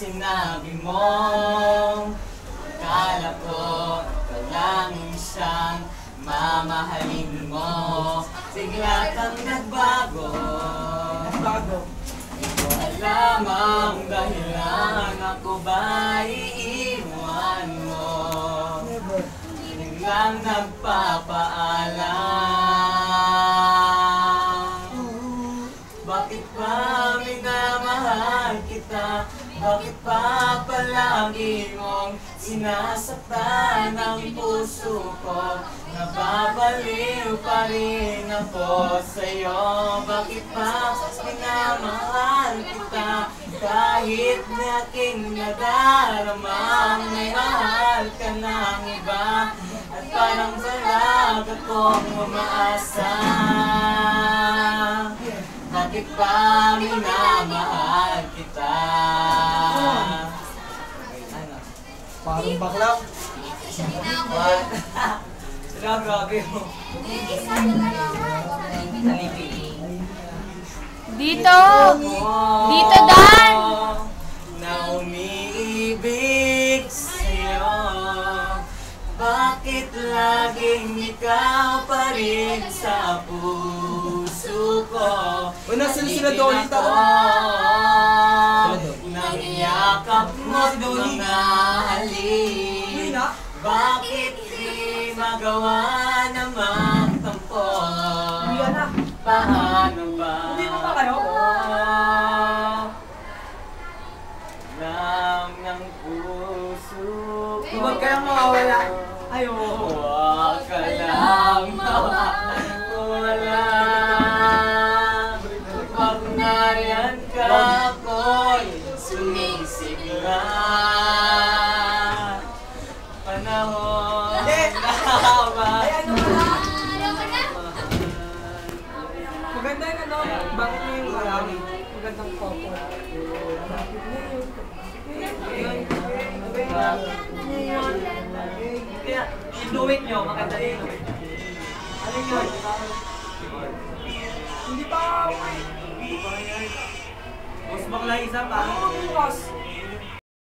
sinabi mo. Akala ko ikaw lang siyang mamahalin mo. Bigla kang nagbago. Di ko alam ang dahilan, ako ba iiwan mo? Biglang nagpapaalam. Bakit ba minamahal kita? Bakit pa palagi mong sinasaktan ang puso ko? Nababaliw pa rin ako sa'yo. Bakit pa minamahal kita? Kahit na aking nadaramang may mahal ka ng iba. At parang balag akong umaasa. Bakit ba minamahal kita? Parang bakla. What? Sila, grabe mo. Dito! Dito, Dan! Na umiibig sa'yo. Bakit laging ikaw pa rin sa puso ko? Una sila Dolly taro. Nang yakap mo't mga halik. Bakit di magawa na magtampo? Paano ba? Hindi mo ba kayo? Alam ng puso ko. Huwag kayong mawawala. Ayaw. Huwag ka lang mawawala. Pag nariyan ka ako'y sumisigla. Panahon na ba? Maganda yung ano, bakit niya yung marami? Magandang photo. Kaya, inuwit nyo, maganda yun. Ano yun? Hindi pa ako. Mas bakla isa pa. Ano ang bukas?